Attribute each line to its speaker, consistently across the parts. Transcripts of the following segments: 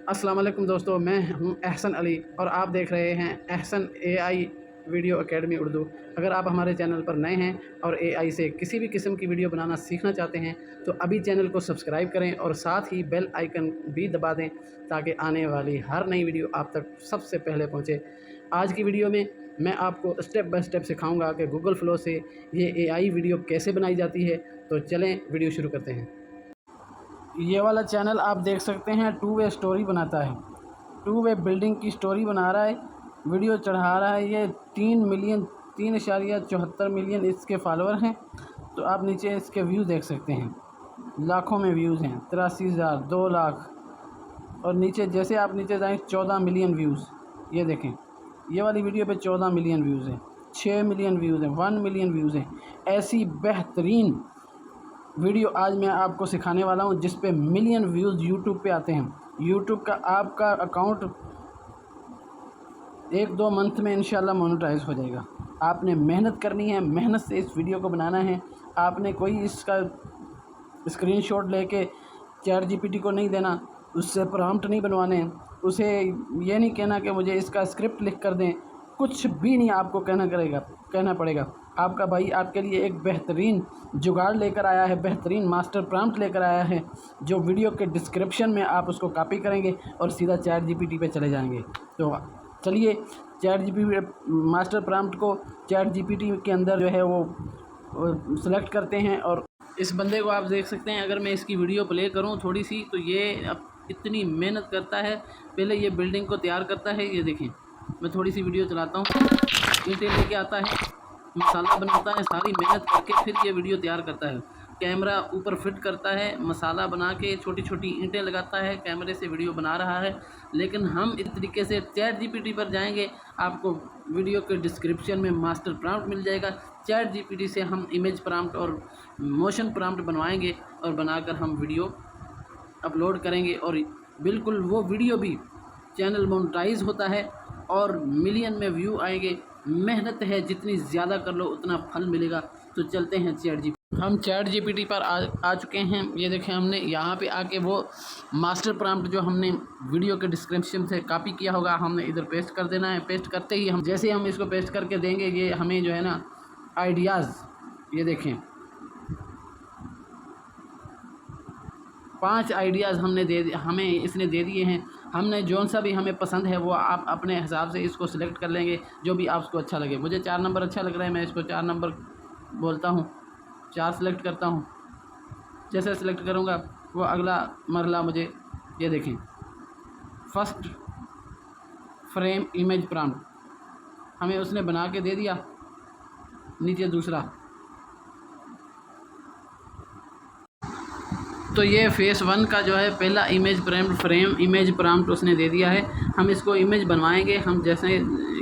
Speaker 1: अस्सलाम वालेकुम दोस्तों, मैं हूं एहसन अली और आप देख रहे हैं Ehsan AI video academy Urdu. अगर आप हमारे चैनल पर नए हैं और एआई से किसी भी किस्म की वीडियो बनाना सीखना चाहते हैं तो अभी चैनल को सब्सक्राइब करें और साथ ही बेल आइकन भी दबा दें ताकि आने वाली हर नई वीडियो आप तक सबसे पहले पहुंचे। आज की वीडियो में मैं आपको स्टेप बाय स्टेप सिखाऊंगा कि गूगल फ्लो से ये एआई वीडियो कैसे बनाई जाती है। तो चलें वीडियो शुरू करते हैं। ये वाला चैनल आप देख सकते हैं 2 वे स्टोरी बनाता है, 2 वे बिल्डिंग की स्टोरी बना रहा है, वीडियो चढ़ा रहा है। ये 3.74 मिलियन इसके फॉलोअर हैं। तो आप नीचे इसके व्यू देख सकते हैं, लाखों में व्यूज़ हैं, 83,000, 2 लाख। और नीचे जैसे आप नीचे जाएँ 14 मिलियन व्यूज़, ये देखें ये वाली वीडियो पे 14 मिलियन व्यूज़ हैं, 6 मिलियन व्यूज़ हैं, 1 मिलियन व्यूज़ हैं। ऐसी बेहतरीन वीडियो आज मैं आपको सिखाने वाला हूं जिस पे मिलियन व्यूज़ यूट्यूब पे आते हैं। यूट्यूब का आपका अकाउंट 1-2 मंथ में इंशाल्लाह मोनेटाइज हो जाएगा। आपने मेहनत करनी है, मेहनत से इस वीडियो को बनाना है। आपने कोई इसका स्क्रीनशॉट लेके चैट जीपीटी को नहीं देना, उससे प्रॉम्प्ट नहीं बनवाने, उसे ये नहीं कहना कि मुझे इसका स्क्रिप्ट लिख कर दें, कुछ भी नहीं आपको कहना पड़ेगा। आपका भाई आपके लिए एक बेहतरीन जुगाड़ लेकर आया है, बेहतरीन मास्टर प्रॉम्प्ट लेकर आया है, जो वीडियो के डिस्क्रिप्शन में आप उसको कॉपी करेंगे और सीधा चैट जीपीटी पे चले जाएंगे। तो चलिए चैट जीपीटी मास्टर प्रॉम्प्ट को चैट जीपीटी के अंदर जो है वो सेलेक्ट करते हैं। और इस बंदे को आप देख सकते हैं, अगर मैं इसकी वीडियो प्ले करूं थोड़ी सी, तो ये अब इतनी मेहनत करता है। पहले ये बिल्डिंग को तैयार करता है, ये देखें मैं थोड़ी सी वीडियो चलाता हूँ। ईंटें लेके आता है, मसाला बनाता है, सारी मेहनत करके फिर ये वीडियो तैयार करता है। कैमरा ऊपर फिट करता है, मसाला बना के छोटी छोटी ईंटें लगाता है, कैमरे से वीडियो बना रहा है। लेकिन हम इस तरीके से चैट जीपीटी पर जाएंगे, आपको वीडियो के डिस्क्रिप्शन में मास्टर प्रॉम्प्ट मिल जाएगा। चैट जीपीटी से हम इमेज प्रॉम्प्ट और मोशन प्रॉम्प्ट बनवाएंगे और बनाकर हम वीडियो अपलोड करेंगे और बिल्कुल वो वीडियो भी चैनल मोनेटाइज होता है और मिलियन में व्यू आएंगे। मेहनत है, जितनी ज़्यादा कर लो उतना फल मिलेगा। तो चलते हैं चैट जीपीटी। हम चैट जीपीटी पर आ चुके हैं। ये देखें, हमने यहाँ पे आके वो मास्टर प्रॉम्प्ट जो हमने वीडियो के डिस्क्रिप्शन से कॉपी किया होगा, हमने इधर पेस्ट कर देना है। पेस्ट करते ही हम जैसे हम इसको पेस्ट करके देंगे, ये हमें जो है ना आइडियाज़, ये देखें 5 आइडियाज़ हमें इसने दे दिए हैं। हमने जौन सा भी हमें पसंद है वो आप अपने हिसाब से इसको सिलेक्ट कर लेंगे, जो भी आपको अच्छा लगे। मुझे 4 नंबर अच्छा लग रहा है, मैं इसको 4 नंबर बोलता हूँ, 4 सेलेक्ट करता हूँ। जैसे सेलेक्ट करूँगा वो अगला मरला मुझे, ये देखें फर्स्ट फ्रेम इमेज प्रॉम्प्ट हमें उसने बना के दे दिया। नीचे दूसरा, तो ये फेस 1 का जो है पहला इमेज फ्रेम इमेज प्रॉम्प्ट उसने दे दिया है। हम इसको इमेज बनवाएंगे। हम जैसे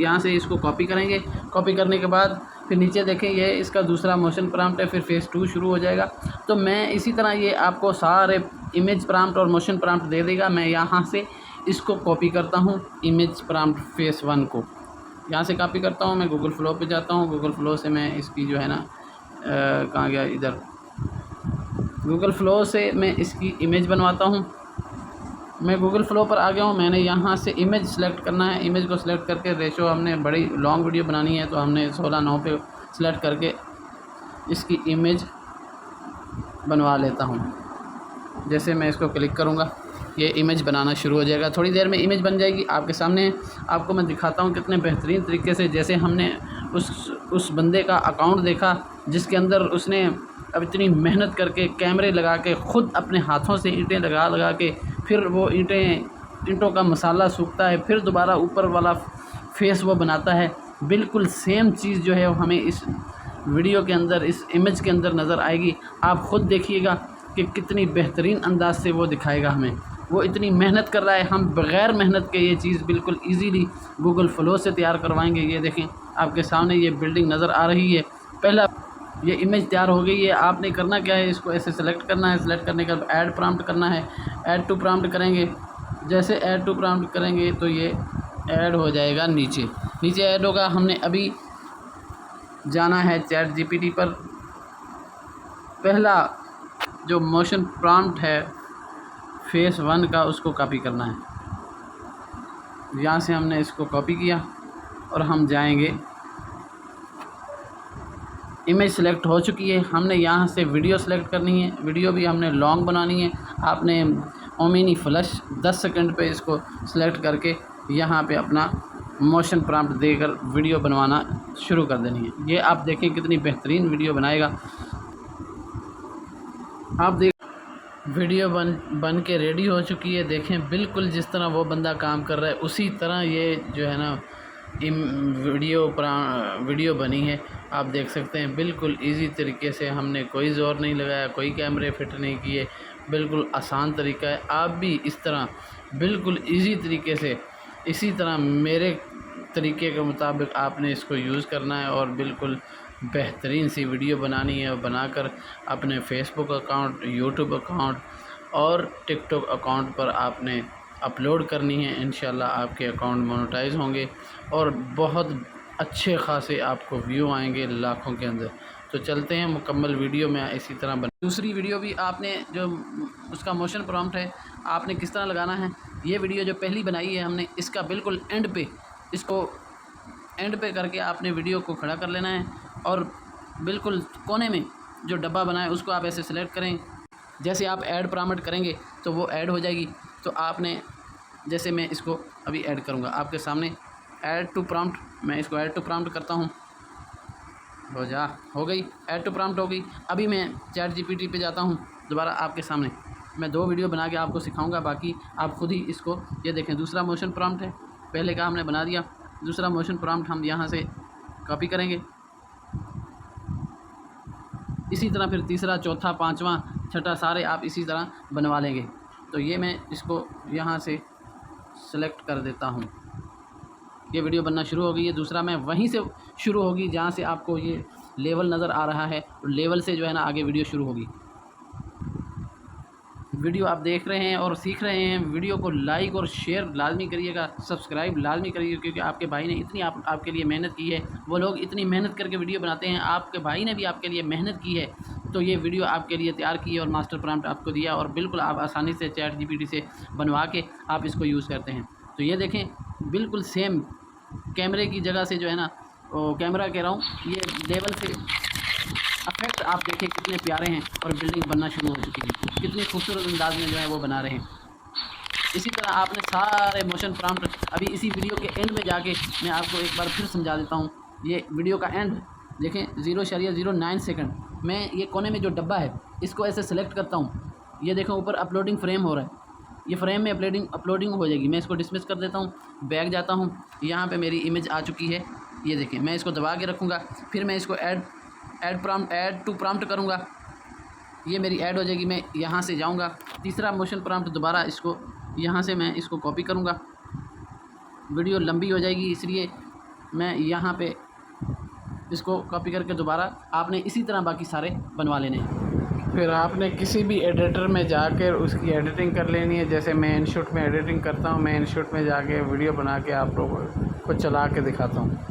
Speaker 1: यहाँ से इसको कॉपी करेंगे, कॉपी करने के बाद फिर नीचे देखें ये इसका दूसरा मोशन प्रॉम्प्ट है, फिर फेस 2 शुरू हो जाएगा। तो मैं इसी तरह ये आपको सारे इमेज प्रॉम्प्ट और मोशन प्रॉम्प्ट दे देगा। मैं यहाँ से इसको कॉपी करता हूँ, इमेज प्रॉम्प्ट फेस 1 को यहाँ से कॉपी करता हूँ। मैं गूगल फ्लो पे जाता हूँ, गूगल फ्लो से मैं इसकी जो है ना कहाँ गया, इधर गूगल फ्लो से मैं इसकी इमेज बनवाता हूँ। मैं गूगल फ्लो पर आ गया हूँ। मैंने यहाँ से इमेज सेलेक्ट करना है। इमेज को सिलेक्ट करके रेशो, हमने बड़ी लॉन्ग वीडियो बनानी है तो हमने 16:9 पे सिलेक्ट करके इसकी इमेज बनवा लेता हूँ। जैसे मैं इसको क्लिक करूँगा ये इमेज बनाना शुरू हो जाएगा। थोड़ी देर में इमेज बन जाएगी आपके सामने। आपको मैं दिखाता हूँ कितने बेहतरीन तरीके से, जैसे हमने उस बंदे का अकाउंट देखा जिसके अंदर उसने अब इतनी मेहनत करके कैमरे लगा के ख़ुद अपने हाथों से ईंटें लगा के फिर वो ईंटों का मसाला सूखता है, फिर दोबारा ऊपर वाला फेस वो बनाता है। बिल्कुल सेम चीज़ जो है वो हमें इस वीडियो के अंदर, इस इमेज के अंदर नज़र आएगी। आप ख़ुद देखिएगा कि कितनी बेहतरीन अंदाज से वो दिखाएगा हमें। वो इतनी मेहनत कर रहा है, हम बग़ैर मेहनत के ये चीज़ बिल्कुल ईजीली गूगल फ्लो से तैयार करवाएंगे। ये देखें आपके सामने ये बिल्डिंग नज़र आ रही है। पहला ये इमेज तैयार हो गई है। आपने करना क्या है, इसको ऐसे सेलेक्ट करना है। सेलेक्ट करने के बाद ऐड प्रॉम्प्ट करना है। ऐड टू प्रॉम्प्ट करेंगे। जैसे ऐड टू प्रॉम्प्ट करेंगे तो ये ऐड हो जाएगा, नीचे ऐड होगा। हमने अभी जाना है चैट जीपीटी पर। पहला जो मोशन प्रॉम्प्ट है फेस 1 का, उसको कॉपी करना है। यहाँ से हमने इसको कॉपी किया और हम जाएंगे, इमेज सेलेक्ट हो चुकी है। हमने यहाँ से वीडियो सेलेक्ट करनी है, वीडियो भी हमने लॉन्ग बनानी है। आपने ओमिनी फ्लैश 10 सेकंड पे इसको सेलेक्ट करके यहाँ पे अपना मोशन प्रॉम्प्ट देकर वीडियो बनवाना शुरू कर देनी है। ये आप देखें कितनी बेहतरीन वीडियो बनाएगा। आप देख वीडियो बन के रेडी हो चुकी है। देखें बिल्कुल जिस तरह वो बंदा काम कर रहा है उसी तरह ये जो है ना वीडियो बनी है। आप देख सकते हैं बिल्कुल इजी तरीके से, हमने कोई ज़ोर नहीं लगाया, कोई कैमरे फिट नहीं किए, बिल्कुल आसान तरीका है। आप भी इस तरह बिल्कुल इजी तरीके से इसी तरह मेरे तरीके के मुताबिक आपने इसको यूज़ करना है और बिल्कुल बेहतरीन सी वीडियो बनानी है और बनाकर अपने फेसबुक अकाउंट, यूट्यूब अकाउंट और टिकटॉक अकाउंट पर आपने अपलोड करनी है। इंशाल्लाह आपके अकाउंट मोनेटाइज होंगे और बहुत अच्छे खासे आपको व्यू आएंगे लाखों के अंदर। तो चलते हैं मुकम्मल वीडियो में इसी तरह दूसरी वीडियो भी आपने जो उसका मोशन प्रॉम्प्ट है आपने किस तरह लगाना है। ये वीडियो जो पहली बनाई है हमने, इसका बिल्कुल एंड पे, इसको एंड पे करके आपने वीडियो को खड़ा कर लेना है और बिल्कुल कोने में जो डब्बा बनाए उसको आप ऐसे सेलेक्ट करें। जैसे आप ऐड प्रॉम्प्ट करेंगे तो वो ऐड हो जाएगी। तो आपने जैसे मैं इसको अभी ऐड करूँगा आपके सामने, ऐड टू प्रॉम्प्ट, मैं इसको ऐड टू प्रॉम्प्ट करता हूँ, हो गई ऐड टू प्रॉम्प्ट हो गई। अभी मैं चैट जीपीटी पे जाता हूँ दोबारा आपके सामने, मैं 2 वीडियो बना के आपको सिखाऊंगा, बाकी आप खुद ही इसको ये देखें। दूसरा मोशन प्रॉम्प्ट है, पहले का हमने बना दिया, दूसरा मोशन प्रॉम्प्ट हम यहाँ से कॉपी करेंगे। इसी तरह फिर तीसरा, चौथा, पाँचवा, छठा सारे आप इसी तरह बनवा लेंगे। तो ये मैं इसको यहाँ से सेलेक्ट कर देता हूँ, ये वीडियो बनना शुरू हो गई है। दूसरा मैं वहीं से शुरू होगी जहाँ से आपको ये लेवल नज़र आ रहा है, लेवल से जो है ना आगे वीडियो शुरू होगी। वीडियो आप देख रहे हैं और सीख रहे हैं, वीडियो को लाइक और शेयर लाजमी करिएगा, सब्सक्राइब लाजमी करिएगा, क्योंकि आपके भाई ने इतनी आपके लिए मेहनत की है। वो लोग इतनी मेहनत करके वीडियो बनाते हैं, आपके भाई ने भी आपके लिए मेहनत की है, तो ये वीडियो आपके लिए तैयार की है और मास्टर प्रॉम्प्ट आपको दिया और बिल्कुल आप आसानी से चैट जीपीटी से बनवा के आप इसको यूज़ करते हैं। तो ये देखें बिल्कुल सेम कैमरे की जगह से जो है ना, कैमरा कह रहा हूँ, ये लेवल से इफेक्ट आप देखें कितने प्यारे हैं और बिल्डिंग बनना शुरू हो चुकी है, कितनी खूबसूरत अंदाज में जो है वो बना रहे हैं। इसी तरह आपने सारे मोशन प्रॉम्प्ट अभी इसी वीडियो के एंड में जाके मैं आपको एक बार फिर समझा देता हूँ। ये वीडियो का एंड देखें, 0.09 सेकंड, मैं ये कोने में जो डब्बा है इसको ऐसे सेलेक्ट करता हूँ, ये देखें ऊपर अपलोडिंग फ्रेम हो रहा है, ये फ्रेम में अपलोडिंग हो जाएगी। मैं इसको डिसमिस कर देता हूँ, बैक जाता हूँ, यहाँ पे मेरी इमेज आ चुकी है, ये देखें। मैं इसको दबा के रखूँगा, फिर मैं इसको ऐड टू प्रॉम्प्ट करूँगा, ये मेरी ऐड हो जाएगी। मैं यहाँ से जाऊँगा, तीसरा मोशन प्रॉम्प्ट दोबारा इसको यहाँ से मैं इसको कॉपी करूँगा, वीडियो लंबी हो जाएगी इसलिए मैं यहाँ पे इसको कॉपी करके दोबारा आपने इसी तरह बाकी सारे बनवा लेने हैं। फिर आपने किसी भी एडिटर में जाकर उसकी एडिटिंग कर लेनी है। जैसे मैं इनशॉट में एडिटिंग करता हूँ, मैं इनशॉट में जाके वीडियो बना के आप लोगों को चला के दिखाता हूँ।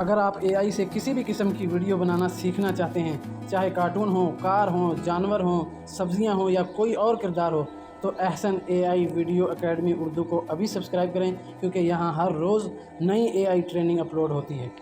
Speaker 1: अगर आप AI से किसी भी किस्म की वीडियो बनाना सीखना चाहते हैं, चाहे कार्टून हो, कार हो, जानवर हो, सब्जियां हो या कोई और किरदार हो, तो Ahsan AI video academy Urdu को अभी सब्सक्राइब करें, क्योंकि यहाँ हर रोज़ नई AI ट्रेनिंग अपलोड होती है।